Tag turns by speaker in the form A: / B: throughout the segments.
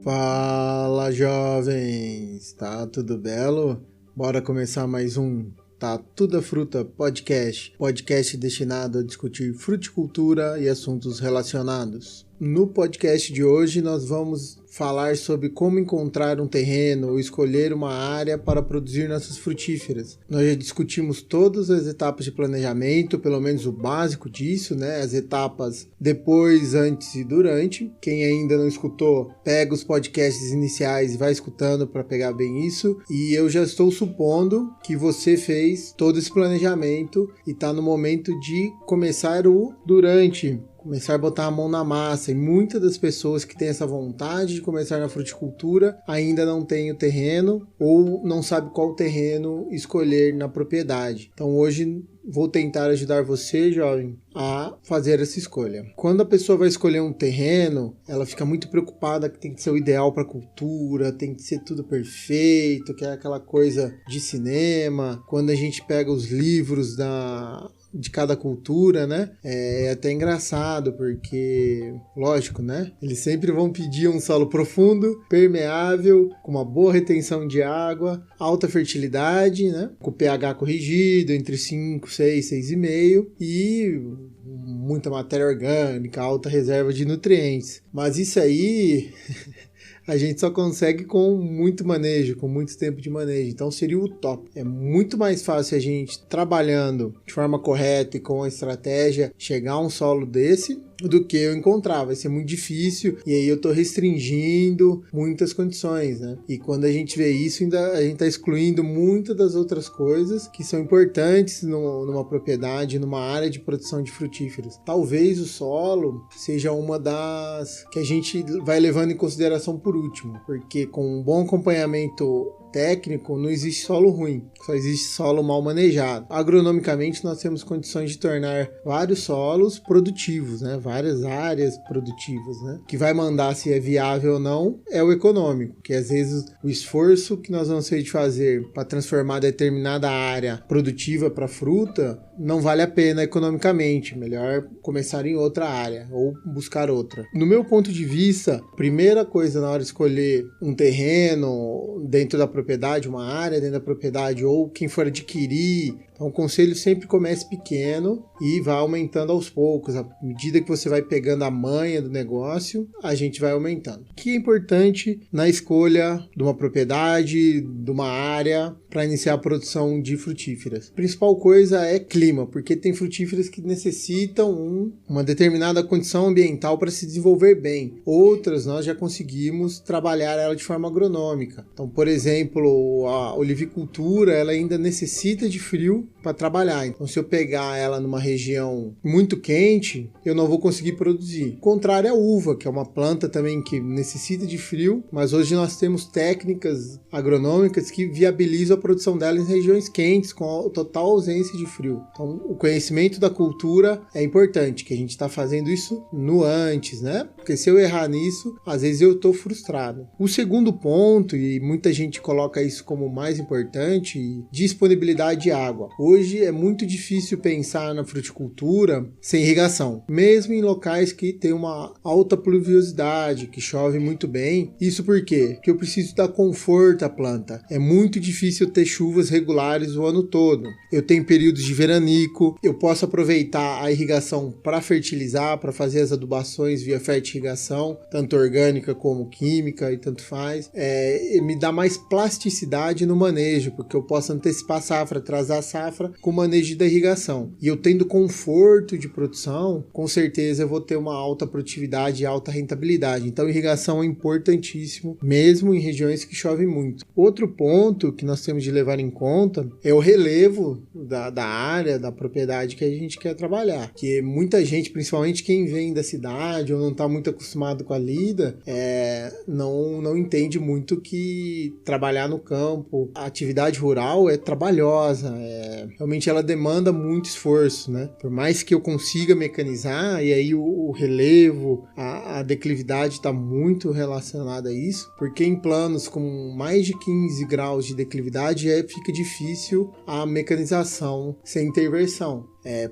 A: Fala, jovens! Tá tudo belo? Bora começar mais um Tá Tudo Fruta podcast destinado a discutir fruticultura e assuntos relacionados. No podcast de hoje nós vamos falar sobre como encontrar um terreno ou escolher uma área para produzir nossas frutíferas. Nós já discutimos todas as etapas de planejamento, pelo menos o básico disso, né? As etapas depois, antes e durante. Quem ainda não escutou, pega os podcasts iniciais e vai escutando para pegar bem isso. E eu já estou supondo que você fez todo esse planejamento e está no momento de começar o durante. Começar a botar a mão na massa, e muitas das pessoas que têm essa vontade de começar na fruticultura ainda não têm o terreno ou não sabe qual terreno escolher na propriedade. Então hoje vou tentar ajudar você, jovem, a fazer essa escolha. Quando a pessoa vai escolher um terreno, ela fica muito preocupada que tem que ser o ideal para a cultura, tem que ser tudo perfeito, que é aquela coisa de cinema. Quando a gente pega os livros de cada cultura, né? É até engraçado, porque, lógico, né? Eles sempre vão pedir um solo profundo, permeável, com uma boa retenção de água, alta fertilidade, né? Com pH corrigido, entre 5, 6, 6,5 e muita matéria orgânica, alta reserva de nutrientes. Mas isso aí a gente só consegue com muito manejo, com muito tempo de manejo. Então seria o top. É muito mais fácil a gente, trabalhando de forma correta e com a estratégia, chegar a um solo desse do que eu encontrar. Vai ser muito difícil e aí eu tô restringindo muitas condições, né? E quando a gente vê isso, ainda a gente tá excluindo muitas das outras coisas que são importantes numa propriedade, numa área de produção de frutíferos. Talvez o solo seja uma das que a gente vai levando em consideração por último, porque com um bom acompanhamento técnico, não existe solo ruim, só existe solo mal manejado. Agronomicamente, nós temos condições de tornar vários solos produtivos, né? Várias áreas produtivas, né? O que vai mandar se é viável ou não é o econômico, que às vezes o esforço que nós vamos ter de fazer para transformar determinada área produtiva para fruta não vale a pena economicamente, melhor começar em outra área ou buscar outra. No meu ponto de vista, primeira coisa na hora de escolher um terreno dentro da propriedade, uma área dentro da propriedade ou quem for adquirir, então o conselho sempre comece pequeno e vá aumentando aos poucos. À medida que você vai pegando a manha do negócio, a gente vai aumentando. O que é importante na escolha de uma propriedade, de uma área para iniciar a produção de frutíferas? A principal coisa é clima, porque tem frutíferas que necessitam uma determinada condição ambiental para se desenvolver bem. Outras nós já conseguimos trabalhar ela de forma agronômica. Então, por exemplo, a olivicultura ela ainda necessita de frio para trabalhar. Então, se eu pegar ela numa região muito quente, eu não vou conseguir produzir. O contrário é a uva, que é uma planta também que necessita de frio, mas hoje nós temos técnicas agronômicas que viabilizam a produção dela em regiões quentes, com a total ausência de frio. Então, o conhecimento da cultura é importante, que a gente está fazendo isso no antes, né? Porque se eu errar nisso, às vezes eu estou frustrado. O segundo ponto, e muita gente coloca isso como mais importante, disponibilidade de água. Hoje é muito difícil pensar na fruticultura sem irrigação, mesmo em locais que tem uma alta pluviosidade, que chove muito bem. Isso por quê? Porque eu preciso dar conforto à planta. É muito difícil ter chuvas regulares o ano todo. Eu tenho períodos de veranico, eu posso aproveitar a irrigação para fertilizar, para fazer as adubações via fertirrigação, tanto orgânica como química e tanto faz. Me dá mais plasticidade no manejo, porque eu posso antecipar a safra, atrasar a safra com o manejo da irrigação. E eu tendo conforto de produção, com certeza eu vou ter uma alta produtividade e alta rentabilidade. Então, irrigação é importantíssimo, mesmo em regiões que chove muito. Outro ponto que nós temos de levar em conta é o relevo da área, da propriedade que a gente quer trabalhar. Que muita gente, principalmente quem vem da cidade ou não está muito acostumado com a lida, não entende muito que trabalhar no campo, a atividade rural é trabalhosa, realmente ela demanda muito esforço, né? Por mais que eu consiga mecanizar, e aí o relevo, a declividade está muito relacionada a isso, porque em planos com mais de 15 graus de declividade fica difícil a mecanização sem intervenção.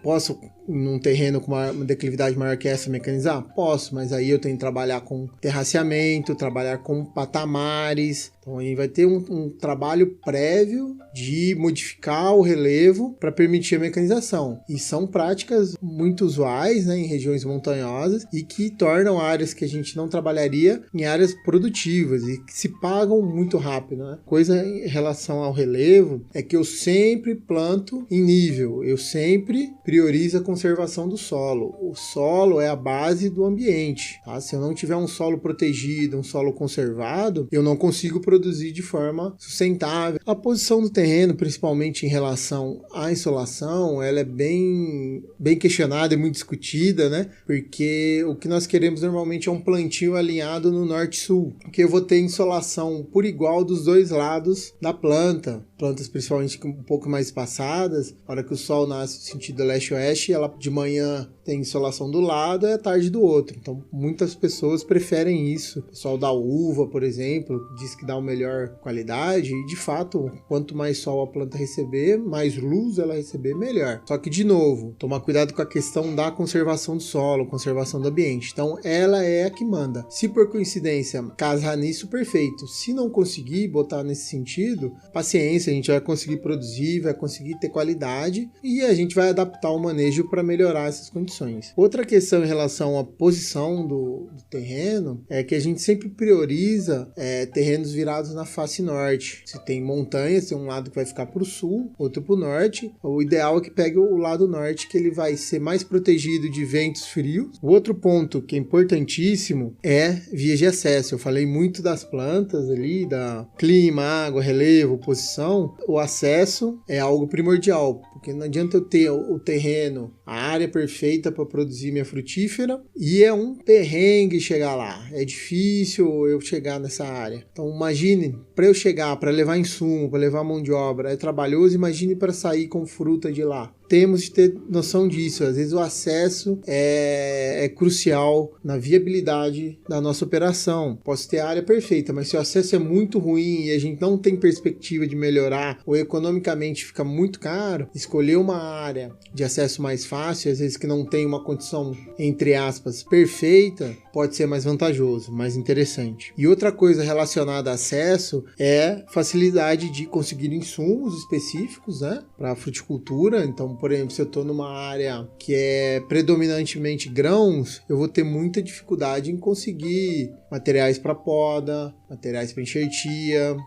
A: Posso, num terreno com uma declividade maior que essa, mecanizar? Posso, mas aí eu tenho que trabalhar com terraceamento, trabalhar com patamares. Então aí vai ter um trabalho prévio de modificar o relevo para permitir a mecanização. E são práticas muito usuais, né, em regiões montanhosas e que tornam áreas que a gente não trabalharia em áreas produtivas e que se pagam muito rápido, né? Coisa em relação ao relevo é que eu sempre planto em nível, eu sempre priorizo a conservação do solo. O solo é a base do ambiente, tá? Se eu não tiver um solo protegido, um solo conservado, eu não consigo produzir de forma sustentável. A posição do terreno, principalmente em relação à insolação, ela é bem questionada e muito discutida, né? Porque o que nós queremos normalmente é um plantio alinhado no norte-sul, porque eu vou ter insolação por igual dos dois lados da planta. Plantas principalmente um pouco mais espaçadas, na hora que o sol nasce no sentido leste-oeste, ela de manhã tem insolação do lado e à tarde do outro. Então, muitas pessoas preferem isso. O pessoal da uva, por exemplo, diz que dá uma melhor qualidade e, de fato, quanto mais sol a planta receber, mais luz ela receber, melhor. Só que, de novo, tomar cuidado com a questão da conservação do solo, conservação do ambiente. Então, ela é a que manda. Se por coincidência casar nisso, perfeito. Se não conseguir botar nesse sentido, paciência, a gente vai conseguir produzir, vai conseguir ter qualidade e a gente vai adaptar o manejo para melhorar essas condições. Outra questão em relação à posição do terreno é que a gente sempre prioriza terrenos virados na face norte. Se tem montanhas, tem um lado que vai ficar para o sul, outro para o norte. O ideal é que pegue o lado norte, que ele vai ser mais protegido de ventos frios. O outro ponto que é importantíssimo é vias de acesso. Eu falei muito das plantas ali, da clima, água, relevo, posição. O acesso é algo primordial, porque não adianta eu ter o terreno, a área perfeita para produzir minha frutífera e é um perrengue chegar lá. É difícil eu chegar nessa área. Então imagine, para eu chegar, para levar insumo, para levar mão de obra, é trabalhoso, imagine para sair com fruta de lá. Temos de ter noção disso. Às vezes o acesso é crucial na viabilidade da nossa operação. Posso ter a área perfeita, mas se o acesso é muito ruim e a gente não tem perspectiva de melhorar ou economicamente fica muito caro, escolher uma área de acesso mais fácil, às vezes que não tem uma condição, entre aspas, perfeita, pode ser mais vantajoso, mais interessante. E outra coisa relacionada a acesso é facilidade de conseguir insumos específicos, né, para a fruticultura. Então, por exemplo, se eu estou numa área que é predominantemente grãos, eu vou ter muita dificuldade em conseguir materiais para poda, materiais para enxertia,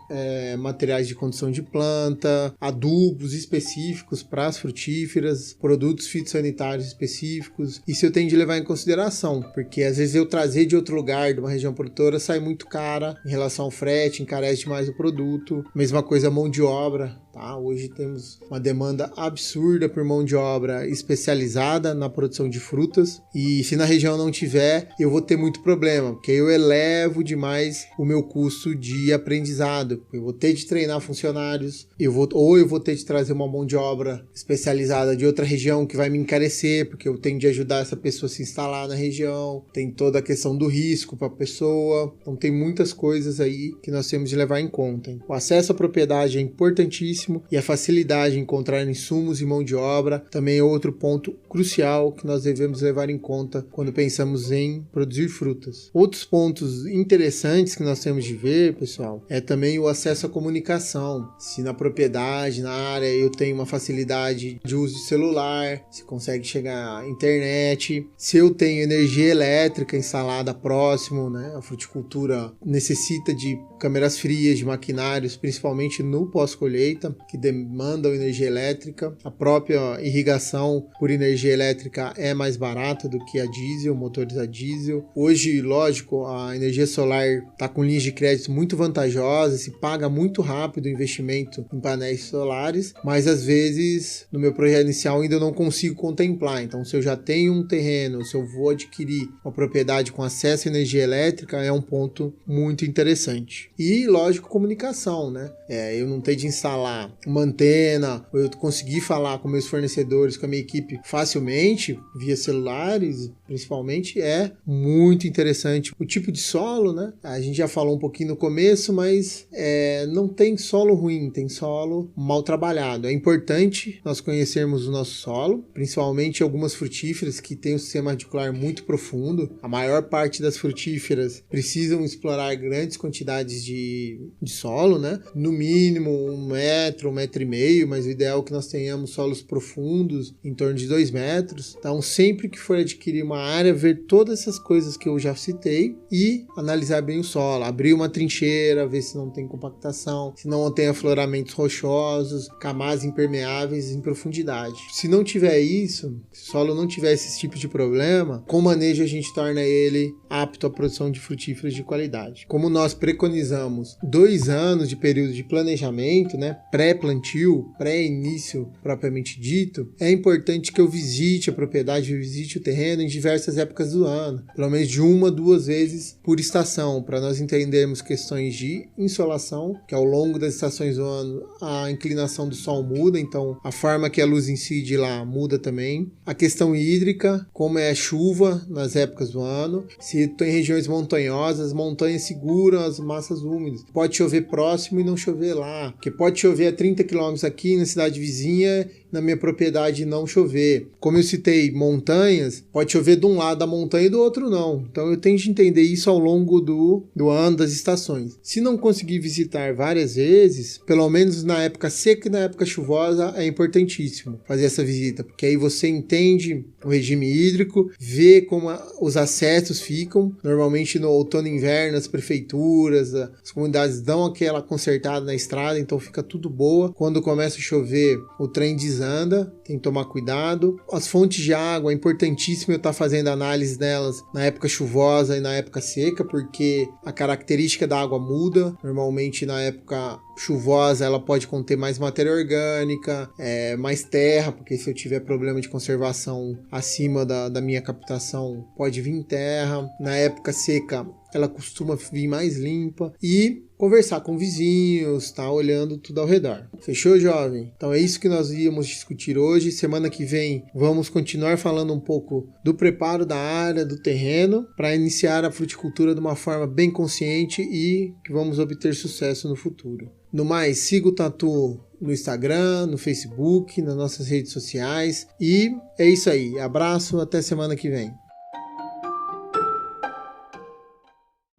A: materiais de condução de planta, adubos específicos para as frutíferas, produtos fitossanitários específicos. Isso eu tenho de levar em consideração, porque às vezes eu trazer de outro lugar, de uma região produtora, sai muito cara em relação ao frete, encarece demais o produto. Mesma coisa a mão de obra, tá? Hoje temos uma demanda absurda por mão de obra especializada na produção de frutas e se na região não tiver, eu vou ter muito problema, porque eu elevo demais o meu custo de aprendizado. Eu vou ter de treinar funcionários, eu vou ter de trazer uma mão de obra especializada de outra região que vai me encarecer, porque eu tenho de ajudar essa pessoa a se instalar na região. Tem toda a questão do risco para a pessoa. Então tem muitas coisas aí que nós temos de levar em conta, hein? O acesso à propriedade é importantíssimo e a facilidade em encontrar insumos e mão de obra também é outro ponto crucial que nós devemos levar em conta quando pensamos em produzir frutas. Outros pontos interessantes que nós temos de ver, pessoal, é também o acesso à comunicação. Se na propriedade, na área, eu tenho uma facilidade de uso de celular, se consegue chegar à internet, se eu tenho energia elétrica instalada próximo, né? A fruticultura necessita de câmeras frias, de maquinários, principalmente no pós-colheita, que demandam energia elétrica. A própria irrigação por energia elétrica é mais barata do que a diesel, motores a diesel. Hoje, lógico, a energia solar está com linhas de crédito muito vantajosas, se paga muito rápido o investimento em painéis solares, mas às vezes no meu projeto inicial ainda eu não consigo contemplar. Então, se eu já tenho um terreno, se eu vou adquirir uma propriedade com acesso à energia elétrica, é um ponto muito interessante. E, lógico, comunicação, né? Eu não ter de instalar uma antena, ou eu conseguir falar com meus fornecedores, com a minha equipe facilmente, via celulares, principalmente, é muito interessante. O tipo de solo, né? A gente já falou um pouquinho no começo, mas não tem solo ruim, tem solo mal trabalhado. É importante nós conhecermos o nosso solo, principalmente algumas frutíferas que têm um sistema radicular muito profundo. A maior parte das frutíferas precisam explorar grandes quantidades de solo, né? No mínimo 1 metro, 1,5 metro, mas o ideal é que nós tenhamos solos profundos, em torno de 2 metros. Então, sempre que for adquirir uma área, ver todas essas coisas que eu já citei e analisar bem o solo. Abrir uma trincheira, ver se não tem compactação, se não tem afloramentos rochosos, camadas impermeáveis em profundidade. Se não tiver isso, se o solo não tiver esse tipo de problema, com o manejo a gente torna ele apto à produção de frutíferas de qualidade. Como nós preconizamos 2 anos de período de planejamento, né, pré-plantio, pré-início propriamente dito, é importante que eu visite a propriedade, eu visite o terreno em diversas épocas do ano, pelo menos de 1 a 2 vezes por estação, para nós entendermos questões de insolação, que ao longo das estações do ano a inclinação do sol muda, então a forma que a luz incide lá muda também. A questão hídrica, como é a chuva nas épocas do ano, se tem regiões montanhosas, montanhas seguram as massas úmidas. Pode chover próximo e não chover lá, porque pode chover a 30 km aqui na cidade vizinha, na minha propriedade não chover. Como eu citei montanhas, pode chover de um lado da montanha e do outro não. Então eu tenho de entender isso ao longo do ano, das estações. Se não conseguir visitar várias vezes, pelo menos na época seca e na época chuvosa, é importantíssimo fazer essa visita, porque aí você entende o regime hídrico, vê como os acessos ficam. Normalmente no outono e inverno as prefeituras, as comunidades dão aquela consertada na estrada, então fica tudo boa. Quando começa a chover, o trem desanda, tem que tomar cuidado. As fontes de água, é importantíssimo eu estar fazendo análise delas na época chuvosa e na época seca, porque a característica da água muda. Normalmente na época chuvosa ela pode conter mais matéria orgânica, mais terra, porque se eu tiver problema de conservação acima da minha captação, pode vir terra. Na época seca ela costuma vir mais limpa, e conversar com vizinhos, tá olhando tudo ao redor. Fechou, jovem? Então é isso que nós íamos discutir hoje. Semana que vem vamos continuar falando um pouco do preparo da área, do terreno, para iniciar a fruticultura de uma forma bem consciente e que vamos obter sucesso no futuro. No mais, siga o Tatu no Instagram, no Facebook, nas nossas redes sociais, e é isso aí. Abraço, até semana que vem.